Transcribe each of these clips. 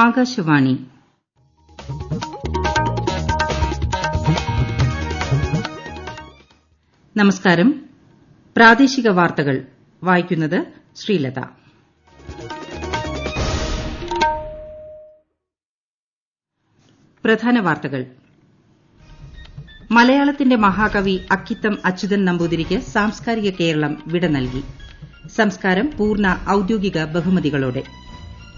ആകാശവാണി നമസ്കാരം. പ്രാദേശിക വാർത്തകൾ വായിക്കുന്നത് ശ്രീലത. പ്രധാന വാർത്തകൾ. മലയാളത്തിന്റെ മഹാകവി അക്കിത്തം അച്യുതൻ നമ്പൂതിരിക്ക് സാംസ്കാരിക കേരളം വിട നൽകി. സംസ്കാരം പൂർണ്ണ ഔദ്യോഗിക ബഹുമതികളോടെ.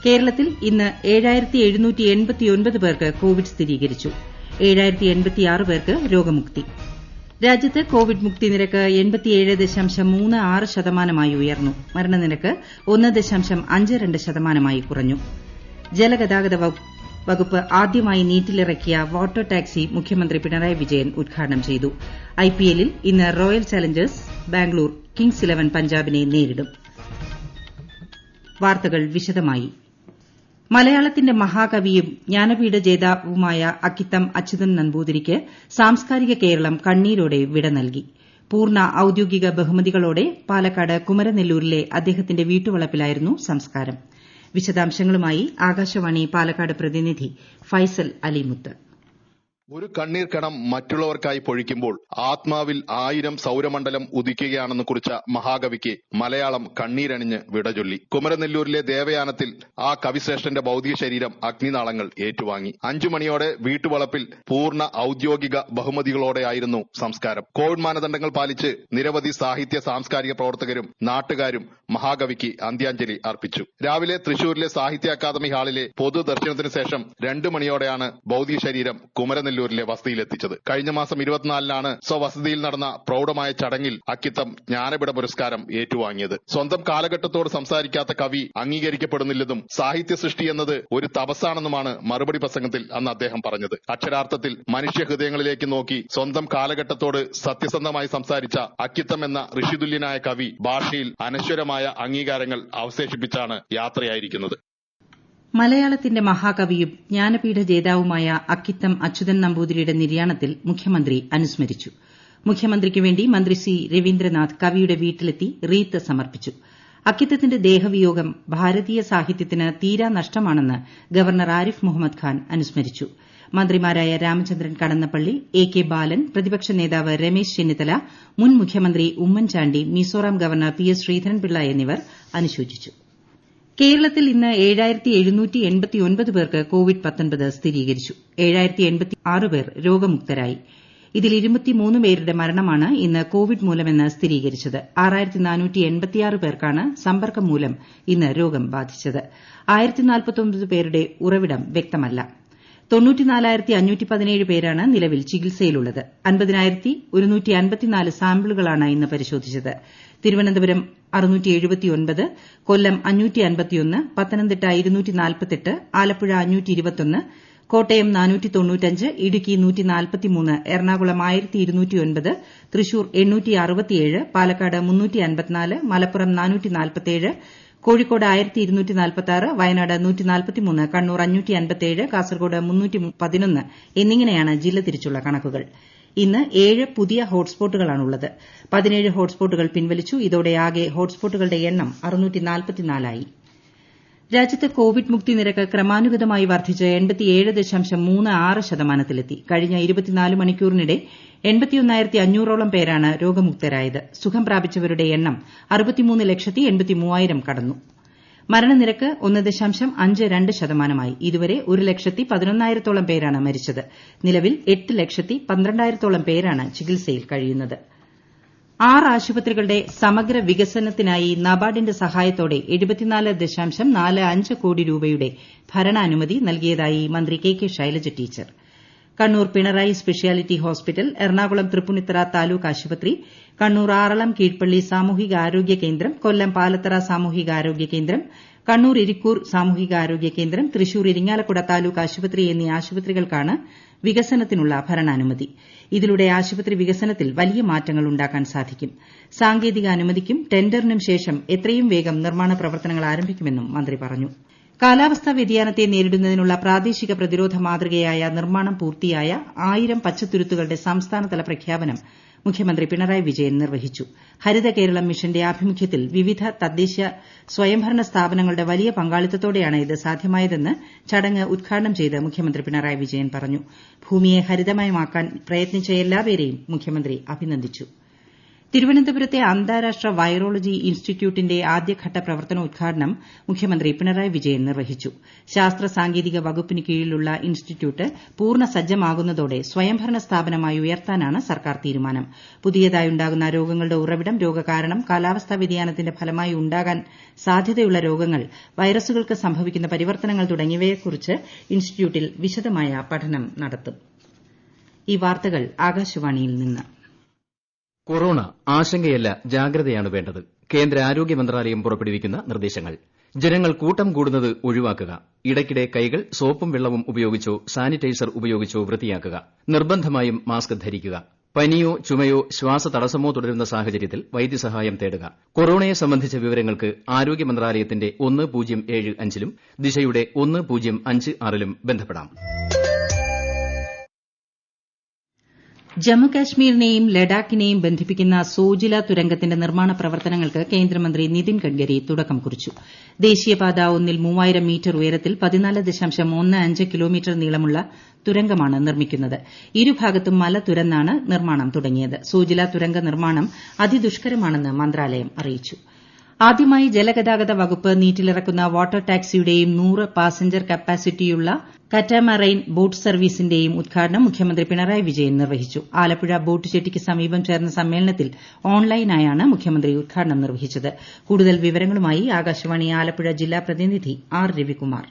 കേരളത്തിൽ ഇന്ന് 7789 പേർക്ക് കോവിഡ് സ്ഥിരീകരിച്ചു. 7086 പേർക്ക് രോഗമുക്തി. രാജ്യത്ത് കോവിഡ് മുക്തി നിരക്ക് 87.36% ഉയർന്നു. മരണനിരക്ക് 1.52% കുറഞ്ഞു. ജലഗതാഗത വകുപ്പ് ആദ്യമായി നീറ്റിലിറക്കിയ വാട്ടർ ടാക്സി മുഖ്യമന്ത്രി പിണറായി വിജയൻ ഉദ്ഘാടനം ചെയ്തു. ഐപിഎല്ലിൽ ഇന്ന് റോയൽ ചലഞ്ചേഴ്സ് ബാംഗ്ലൂർ കിങ്സ് 11 പഞ്ചാബിനെ നേരിടും. വാർത്തകൾ വിശദമായി. മലയാളത്തിന്റെ മഹാകവിയും ജ്ഞാനപീഠ ജേതാവുമായ അക്കിത്തം അച്യുതൻ നമ്പൂതിരിക്ക് സാംസ്കാരിക കേരളം കണ്ണീരോടെ വിട നൽകി. പൂർണ്ണ ഔദ്യോഗിക ബഹുമതികളോടെ പാലക്കാട് കുമരനെല്ലൂരിലെ അദ്ദേഹത്തിന്റെ വീട്ടുവളപ്പിലായിരുന്നു സംസ്കാരം. വിശദാംശങ്ങളുമായി ആകാശവാണി പാലക്കാട് പ്രതിനിധി ഫൈസൽ അലിമുത്ത്. ഒരു കണ്ണീർ കണം മറ്റുള്ളവർക്കായി പൊഴിക്കുമ്പോൾ ആത്മാവിൽ 1000 സൗരമണ്ഡലം ഉദിക്കുകയാണെന്ന് കുറിച്ച മഹാകവിക്ക് മലയാളം കണ്ണീരണിഞ്ഞ് വിടചൊല്ലി. കുമരനെല്ലൂരിലെ ദേവയാനത്തിൽ ആ കവിശ്രേഷ്ഠന്റെ ഭൌതിക ശരീരം അഗ്നിനാളങ്ങൾ ഏറ്റുവാങ്ങി. 5 മണിയോടെ വീട്ടുവളപ്പിൽ പൂർണ്ണ ഔദ്യോഗിക ബഹുമതികളോടെയായിരുന്നു സംസ്കാരം. കോവിഡ് മാനദണ്ഡങ്ങൾ പാലിച്ച് നിരവധി സാഹിത്യ സാംസ്കാരിക പ്രവർത്തകരും നാട്ടുകാരും മഹാകവിക്ക് അന്ത്യാഞ്ജലി അർപ്പിച്ചു. രാവിലെ തൃശൂരിലെ സാഹിത്യ അക്കാദമി ഹാളിലെ പൊതുദർശനത്തിന് ശേഷം 2 മണിയോടെയാണ് ഭൌതിക ശരീരം കുമരനെല്ലൂരിലെ വസതിയിലെത്തിച്ചത്. കഴിഞ്ഞ മാസം 24-നാണ് സ്വവസതിയിൽ നടന്ന പ്രൌഢമായ ചടങ്ങിൽ അക്കിത്തം ജ്ഞാനപീഠ പുരസ്കാരം ഏറ്റുവാങ്ങിയത്. സ്വന്തം കാലഘട്ടത്തോട് സംസാരിക്കാത്ത കവി അംഗീകരിക്കപ്പെടുന്നില്ലെന്നും സാഹിത്യ സൃഷ്ടി എന്നത് ഒരു തപസ്സാണെന്നുമാണ് മറുപടി പ്രസംഗത്തിൽ അന്ന് അദ്ദേഹം പറഞ്ഞത്. അക്ഷരാർത്ഥത്തിൽ മനുഷ്യ ഹൃദയങ്ങളിലേക്ക് നോക്കി സ്വന്തം കാലഘട്ടത്തോട് സത്യസന്ധമായി സംസാരിച്ച അക്കിത്തം എന്ന ഋഷിതുല്യനായ കവി ഭാഷയിൽ അനശ്വരമായ അംഗീകാരങ്ങൾ അവശേഷിപ്പിച്ചാണ് യാത്രയായിരിക്കുന്നത്. മലയാളത്തിന്റെ മഹാകവിയും ജ്ഞാനപീഠ ജേതാവുമായ അക്കിത്തം അച്യുതൻ നമ്പൂതിരിയുടെ നിര്യാണത്തിൽ മുഖ്യമന്ത്രി അനുസ്മരിച്ചു. മുഖ്യമന്ത്രിക്ക് വേണ്ടി മന്ത്രി സി രവീന്ദ്രനാഥ് കവിയുടെ വീട്ടിലെത്തി റീത്ത് സമർപ്പിച്ചു. അക്കിത്തത്തിന്റെ ദേഹവിയോഗം ഭാരതീയ സാഹിത്യത്തിന് തീരാ നഷ്ടമാണെന്ന് ഗവർണർ ആരിഫ് മുഹമ്മദ് ഖാൻ അനുസ്മരിച്ചു. മന്ത്രിമാരായ രാമചന്ദ്രൻ കടന്നപ്പള്ളി, എ കെ ബാലൻ, പ്രതിപക്ഷ നേതാവ് രമേശ് ചെന്നിത്തല, മുൻ മുഖ്യമന്ത്രി Oommen Chandy, Mizoram governor P S Sreedharan Pillai എന്നിവർ അനുശോചിച്ചു. കേരളത്തിൽ ഇന്ന് 7789 പേർക്ക് കോവിഡ്-19 സ്ഥിരീകരിച്ചു. 7086 പേർ രോഗമുക്തരായി. ഇതിൽ 23 പേരുടെ മരണമാണ് ഇന്ന് കോവിഡ് മൂലമെന്ന് സ്ഥിരീകരിച്ചത്. 6486 പേർക്കാണ് സമ്പർക്കം മൂലം ഇന്ന് രോഗം ബാധിച്ചത്. 1049 പേരുടെ ഉറവിടം വ്യക്തമല്ല. 94,517 പേരാണ് നിലവിൽ ചികിത്സയിലുള്ളത്. 50,154 സാമ്പിളുകളാണ് ഇന്ന് പരിശോധിച്ചത്. തിരുവനന്തപുരം 679, കൊല്ലം 551, പത്തനംതിട്ട 248, ആലപ്പുഴ 521, കോട്ടയം 495, ഇടുക്കി 143, എറണാകുളം 1209, തൃശൂർ 867, പാലക്കാട് 354, മലപ്പുറം 447, കോഴിക്കോട് 1246, വയനാട് 143, കണ്ണൂർ 557, കാസർഗോഡ് 311 എന്നിങ്ങനെയാണ് ജില്ല തിരിച്ചുള്ള കണക്കുകൾ. ഇന്ന് 7 പുതിയ ഹോട്ട്സ്പോട്ടുകളാണുള്ളത്. 17 ഹോട്ട്സ്പോട്ടുകൾ പിൻവലിച്ചു. ഇതോടെ ആകെ ഹോട്ട്സ്പോട്ടുകളുടെ എണ്ണം 644 ആയി. രാജ്യത്ത് കോവിഡ് മുക്തി നിരക്ക് ക്രമാനുഗതമായി വർദ്ധിച്ച് 87.36%-ലെത്തി. കഴിഞ്ഞ 24 മണിക്കൂറിനിടെ 81,500ഓളം പേരാണ് രോഗമുക്തരായത്. സുഖം പ്രാപിച്ചവരുടെ എണ്ണം 63,83,000 കടന്നു. മരണനിരക്ക് 1.52%-ആയി. ഇതുവരെ 1,11,000-ഓളം പേരാണ് മരിച്ചത്. നിലവിൽ 8,12,000-ഓളം പേരാണ് ചികിത്സയിൽ കഴിയുന്നത്. 6 ആശുപത്രികളുടെ സമഗ്ര വികസനത്തിനായി നബാർഡിന്റെ സഹായത്തോടെ 74.45 കോടി രൂപയുടെ ഭരണാനുമതി നൽകിയതായി മന്ത്രി K K Shailaja teacher. Kannur Pinarayi speciality hospital, Ernakulam Tripunithura taluk ആശുപത്രി, കണ്ണൂർ ആറളം കീഴ്പള്ളി സാമൂഹികാരോഗ്യ കേന്ദ്രം, കൊല്ലം പാലത്തറ സാമൂഹികാരോഗ്യ കേന്ദ്രം, കണ്ണൂർ ഇരിക്കൂർ സാമൂഹികാരോഗ്യ കേന്ദ്രം, തൃശൂർ ഇരിങ്ങാലക്കുട താലൂക്ക് ആശുപത്രി എന്നീ ആശുപത്രികൾക്കാണ് വികസനത്തിനുള്ള ഭരണാനുമതി. ഇതിലൂടെ ആശുപത്രി വികസനത്തിൽ വലിയ മാറ്റങ്ങൾ ഉണ്ടാക്കാൻ സാധിക്കും. സാങ്കേതിക അനുമതിക്കും ടെൻഡറിനും ശേഷം എത്രയും വേഗം നിർമ്മാണ പ്രവർത്തനങ്ങൾ ആരംഭിക്കുമെന്നും മന്ത്രി പറഞ്ഞു. കാലാവസ്ഥാ വ്യതിയാനത്തെ നേരിടുന്നതിനുള്ള പ്രാദേശിക പ്രതിരോധ മാതൃകയായ നിർമ്മാണം പൂർത്തിയായ 1000 പച്ചത്തുരുത്തുകളുടെ സംസ്ഥാനതല പ്രഖ്യാപനം മുഖ്യമന്ത്രി പിണറായി വിജയൻ നിർവഹിച്ചു. ഹരിത കേരളം മിഷന്റെ ആഭിമുഖ്യത്തിൽ വിവിധ തദ്ദേശ സ്വയംഭരണ സ്ഥാപനങ്ങളുടെ വലിയ പങ്കാളിത്തത്തോടെയാണ് ഇത് സാധ്യമായതെന്ന് ചടങ്ങ് ഉദ്ഘാടനം ചെയ്ത് മുഖ്യമന്ത്രി പിണറായി വിജയൻ പറഞ്ഞു. ഭൂമിയെ ഹരിതമയമാക്കാൻ പ്രയത്നിച്ച എല്ലാവരെയും മുഖ്യമന്ത്രി അഭിനന്ദിച്ചു. തിരുവനന്തപുരത്തെ അന്താരാഷ്ട്ര വൈറോളജി ഇൻസ്റ്റിറ്റ്യൂട്ടിന്റെ ആദ്യഘട്ട പ്രവർത്തനോദ്ഘാടനം മുഖ്യമന്ത്രി പിണറായി വിജയൻ നിർവഹിച്ചു. ശാസ്ത്ര സാങ്കേതിക വകുപ്പിന് കീഴിലുള്ള ഇൻസ്റ്റിറ്റ്യൂട്ട് പൂർണ്ണ സജ്ജമാകുന്നതോടെ സ്വയംഭരണ സ്ഥാപനമായി ഉയർത്താനാണ് സർക്കാർ തീരുമാനം. പുതിയതായുണ്ടാകുന്ന രോഗങ്ങളുടെ ഉറവിടം, രോഗകാരണം, കാലാവസ്ഥാ വ്യതിയാനത്തിന്റെ ഫലമായി ഉണ്ടാകാൻ സാധ്യതയുള്ള രോഗങ്ങൾ, വൈറസുകൾക്ക് സംഭവിക്കുന്ന പരിവർത്തനങ്ങൾ തുടങ്ങിയവയെക്കുറിച്ച് ഇൻസ്റ്റിറ്റ്യൂട്ടിൽ വിശദമായ പഠനം നടത്തും. ഈ വാർത്തകൾ ആകാശവാണിയിൽ നിന്ന്. കൊറോണ ആശങ്കയല്ല, ജാഗ്രതയാണ് വേണ്ടത്. കേന്ദ്ര ആരോഗ്യ മന്ത്രാലയം പുറപ്പെടുവിക്കുന്ന നിർദ്ദേശങ്ങൾ. ജനങ്ങൾ കൂട്ടം കൂടുന്നത് ഒഴിവാക്കുക. ഇടയ്ക്കിടെ കൈകൾ സോപ്പും വെള്ളവും ഉപയോഗിച്ചോ സാനിറ്റൈസർ ഉപയോഗിച്ചോ വൃത്തിയാക്കുക. നിർബന്ധമായും മാസ്ക് ധരിക്കുക. പനിയോ ചുമയോ ശ്വാസതടസ്സമോ തുടരുന്ന സാഹചര്യത്തിൽ വൈദ്യസഹായം തേടുക. കൊറോണയെ സംബന്ധിച്ച വിവരങ്ങൾക്ക് ആരോഗ്യ മന്ത്രാലയത്തിന്റെ 1075 ദിശയുടെ 1056 ബന്ധപ്പെടാം. ജമ്മുകാശ്മീരിനെയും ലഡാക്കിനെയും ബന്ധിപ്പിക്കുന്ന സോജില തുരങ്കത്തിന്റെ നിർമ്മാണ പ്രവർത്തനങ്ങൾക്ക് കേന്ദ്രമന്ത്രി നിതിൻ ഗഡ്കരി തുടക്കം കുറിച്ചു. ദേശീയപാത 1-ൽ 3000 മീറ്റർ ഉയരത്തിൽ 14.15 കിലോമീറ്റർ നീളമുള്ള തുരങ്കമാണ് നിർമ്മിക്കുന്നത്. ഇരുഭാഗത്തും മല തുരന്നാണ് നിർമ്മാണം തുടങ്ങിയത്. സോജില തുരങ്ക നിർമ്മാണം അതിദുഷ്കരമാണെന്ന് മന്ത്രാലയം അറിയിച്ചു. ആദ്യമായി ജലഗതാഗത വകുപ്പ് നീറ്റിലിറക്കുന്ന വാട്ടർ ടാക്സിയുടെയും 100 പാസഞ്ചർ കപ്പാസിറ്റിയുള്ള കറ്റാമറൈൻ ബോട്ട് സർവീസിന്റെയും ഉദ്ഘാടനം മുഖ്യമന്ത്രി പിണറായി വിജയൻ നിർവഹിച്ചു. ആലപ്പുഴ ബോട്ട് ജെട്ടിക്ക് സമീപം ചേർന്ന സമ്മേളനത്തിൽ ഓൺലൈനായാണ് മുഖ്യമന്ത്രി ഉദ്ഘാടനം നിർവഹിച്ചത്. കൂടുതൽ വിവരങ്ങളുമായി ആകാശവാണി ആലപ്പുഴ ജില്ലാ പ്രതിനിധി ആർ രവികുമാർ.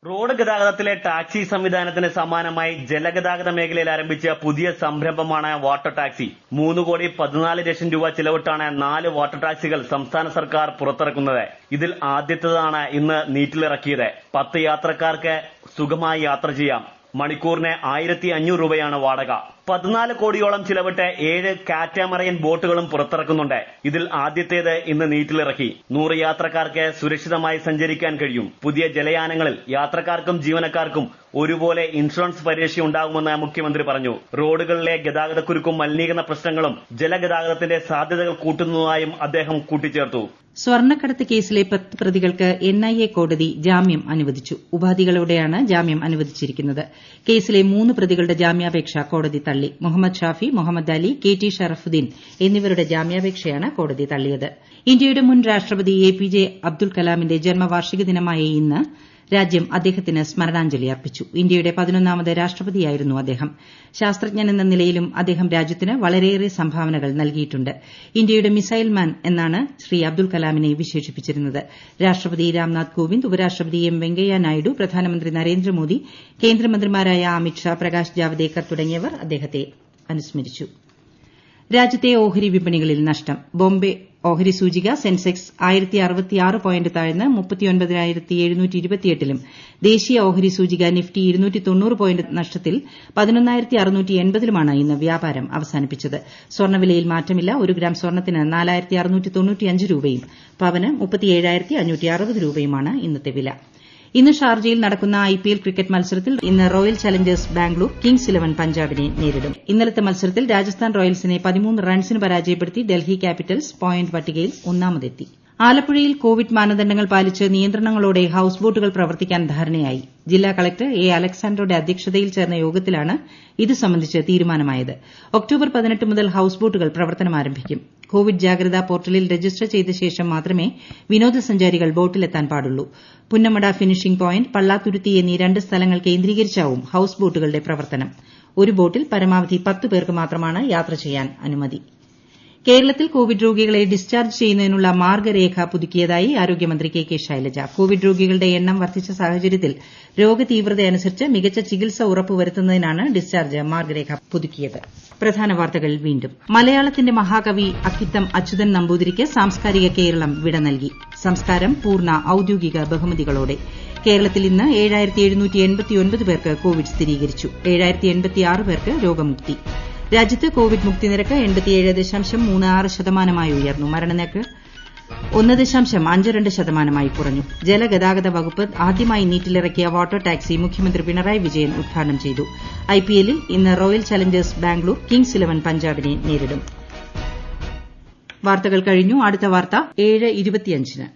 റോഡ് ഗതാഗതത്തിലെ ടാക്സി സംവിധാനത്തിന് സമാനമായി ജലഗതാഗത മേഖലയിൽ ആരംഭിച്ച പുതിയ സംരംഭമാണ് വാട്ടർ ടാക്സി. 3,14 ലക്ഷം രൂപ ചിലവിട്ടാണ് 4 വാട്ടർ ടാക്സികൾ സംസ്ഥാന സർക്കാർ പുറത്തിറക്കുന്നത്. ഇതിൽ ആദ്യത്തേതാണ് ഇന്ന് നീറ്റിലിറക്കിയത്. 10 യാത്രക്കാർക്ക് സുഖമായി യാത്ര ചെയ്യാം. മണിക്കൂറിന് 1,500 രൂപയാണ് വാടക. 14 കോടിയോളം ചിലവിട്ട് 7 കാറ്റാമറൈൻ ബോട്ടുകളും പുറത്തിറക്കുന്നുണ്ട്. ഇതിൽ ആദ്യത്തേത് ഇന്ന് നീറ്റിലിറക്കി. 100 യാത്രക്കാർക്ക് സുരക്ഷിതമായി സഞ്ചരിക്കാൻ കഴിയും. പുതിയ ജലയാനങ്ങളിൽ യാത്രക്കാർക്കും ജീവനക്കാർക്കും ഒരുപോലെ ഇൻഷുറൻസ് പരിരക്ഷ ഉണ്ടാകുമെന്ന് മുഖ്യമന്ത്രി പറഞ്ഞു. റോഡുകളിലെ ഗതാഗതക്കുരുക്കും മലിനീകരണ പ്രശ്നങ്ങളും ജലഗതാഗതത്തിന്റെ സാധ്യതകൾ കൂട്ടുന്നതായും അദ്ദേഹം കൂട്ടിച്ചേർത്തു. സ്വർണ്ണക്കടത്ത് കേസിലെ 10 പ്രതികൾക്ക് NIA കോടതി ജാമ്യം അനുവദിച്ചു. ഉപാധികളോടെയാണ് ജാമ്യം അനുവദിച്ചിരിക്കുന്നത്. കേസിലെ 3 പ്രതികളുടെ ജാമ്യാപേക്ഷ കോടതി തള്ളി. മുഹമ്മദ് ഷാഫി, മുഹമ്മദ് അലി, KT ഷറഫുദ്ദീൻ എന്നിവരുടെ ജാമ്യാപേക്ഷയാണ് കോടതി തള്ളിയത്. ഇന്ത്യയുടെ മുൻ രാഷ്ട്രപതി APJ അബ്ദുൽ കലാമിന്റെ ജന്മവാർഷിക ദിനമായ ഇന്ന് രാജ്യം അദ്ദേഹത്തിന് സ്മരണാഞ്ജലി അർപ്പിച്ചു. ഇന്ത്യയുടെ 11ാമത് രാഷ്ട്രപതിയായിരുന്നു അദ്ദേഹം. ശാസ്ത്രജ്ഞനെന്ന നിലയിലും അദ്ദേഹം രാജ്യത്തിന് വളരെയേറെ സംഭാവനകൾ നൽകിയിട്ടുണ്ട്. ഇന്ത്യയുടെ മിസൈൽ മാൻ എന്നാണ് ശ്രീ അബ്ദുൽ കലാമിനെ വിശേഷിപ്പിച്ചിരുന്നത്. രാഷ്ട്രപതി രാംനാഥ് കോവിന്ദ്, ഉപരാഷ്ട്രപതി M വെങ്കയ്യ നായിഡു, പ്രധാനമന്ത്രി നരേന്ദ്രമോദി, കേന്ദ്രമന്ത്രിമാരായ അമിത് ഷാ, പ്രകാശ് ജാവ്ദേക്കർ തുടങ്ങിയവർ അദ്ദേഹത്തെ അനുസ്മരിച്ചു. രാജ്യത്തെ ഓഹരി വിപണികളിൽ നഷ്ടം. ബോംബെ ഓഹരി സൂചിക സെൻസെക്സ് 1066 പോയിന്റ് താഴ്ന്ന് 39,728-ലും ദേശീയ ഓഹരി സൂചിക നിഫ്റ്റി 290 പോയിന്റ് നഷ്ടത്തിൽ 11,680-ലുമാണ് ഇന്ന് വ്യാപാരം അവസാനിപ്പിച്ചത്. സ്വർണ്ണവിലയിൽ മാറ്റമില്ല. 1 ഗ്രാം സ്വർണ്ണത്തിന് 4,695 രൂപയും പവന് 37,560 രൂപയുമാണ് ഇന്നത്തെ വില. ഇന്ന് ഷാർജയിൽ നടക്കുന്ന IPL ക്രിക്കറ്റ് മത്സരത്തിൽ ഇന്ന് റോയൽ ചലഞ്ചേഴ്സ് ബാംഗ്ലൂർ കിങ്സ് 11 പഞ്ചാബിനെ നേരിടും. ഇന്നലത്തെ മത്സരത്തിൽ രാജസ്ഥാൻ റോയൽസിനെ 13 റൺസിന് പരാജയപ്പെടുത്തി ഡൽഹി ക്യാപിറ്റൽസ് പോയിന്റ് പട്ടികയിൽ ഒന്നാമതെത്തി. ആലപ്പുഴയിൽ കോവിഡ് മാനദണ്ഡങ്ങൾ പാലിച്ച് നിയന്ത്രണങ്ങളോടെ ഹൌസ് ബോട്ടുകൾ പ്രവർത്തിക്കാൻ ധാരണയായി. ജില്ലാ കളക്ടർ A. അലക്സാണ്ടറുടെ അധ്യക്ഷതയിൽ ചേർന്ന യോഗത്തിലാണ് ഇത് സംബന്ധിച്ച് തീരുമാനമായത്. ഒക്ടോബർ 18 മുതൽ ഹൌസ് ബോട്ടുകൾ പ്രവർത്തനം ആരംഭിക്കും. കോവിഡ് ജാഗ്രതാ പോർട്ടലിൽ രജിസ്റ്റർ ചെയ്ത ശേഷം മാത്രമേ വിനോദസഞ്ചാരികൾ ബോട്ടിലെത്താൻ പാടുള്ളൂ. പുന്നമട ഫിനിഷിംഗ് പോയിന്റ്, പള്ളാത്തുരുത്തി എന്നീ 2 സ്ഥലങ്ങൾ കേന്ദ്രീകരിച്ചാവും ഹൌസ് ബോട്ടുകളുടെ പ്രവർത്തനം. ഒരു ബോട്ടിൽ പരമാവധി 10 പേർക്ക് മാത്രമാണ് യാത്ര ചെയ്യാൻ അനുമതി. കേരളത്തിൽ കോവിഡ് രോഗികളെ ഡിസ്ചാർജ് ചെയ്യുന്നതിനുള്ള മാർഗ്ഗരേഖ പുതുക്കിയതായി ആരോഗ്യമന്ത്രി KK ശൈലജ. കോവിഡ് രോഗികളുടെ എണ്ണം വർദ്ധിച്ച സാഹചര്യത്തിൽ രോഗതീവ്രതയനുസരിച്ച് മികച്ച ചികിത്സ ഉറപ്പുവരുത്തുന്നതിനാണ് ഡിസ്ചാർജ് മാർഗ്ഗരേഖ പുതുക്കിയത്. പ്രധാന വാർത്തകൾ വീണ്ടും. മലയാളത്തിന്റെ മഹാകവി അക്കിത്തം അച്യുതൻ നമ്പൂതിരിക്ക് സാംസ്കാരിക കേരളം വിട നൽകി. സംസ്കാരം പൂർണ്ണ ഔദ്യോഗിക ബഹുമതികളോടെ. കേരളത്തിൽ ഇന്ന് 7,789 പേർക്ക് കോവിഡ് സ്ഥിരീകരിച്ചു. 7,086 പേർക്ക് രോഗമുക്തി. രാജ്യത്ത് കോവിഡ് മുക്തി നിരക്ക് 87.36% ഉയർന്നു. മരണനിരക്ക് 1.52% കുറഞ്ഞു. ജലഗതാഗത വകുപ്പ് ആദ്യമായി നീറ്റിലിറക്കിയ വാട്ടർ ടാക്സി മുഖ്യമന്ത്രി പിണറായി വിജയൻ ഉദ്ഘാടനം ചെയ്തു. IPLൽ ഇന്ന് റോയൽ ചലഞ്ചേഴ്സ് ബാംഗ്ലൂർ കിങ്സ് 11 പഞ്ചാബിനെ നേരിടും. വാർത്തകൾ കഴിഞ്ഞു. അടുത്ത വാർത്ത 7:25-ന്.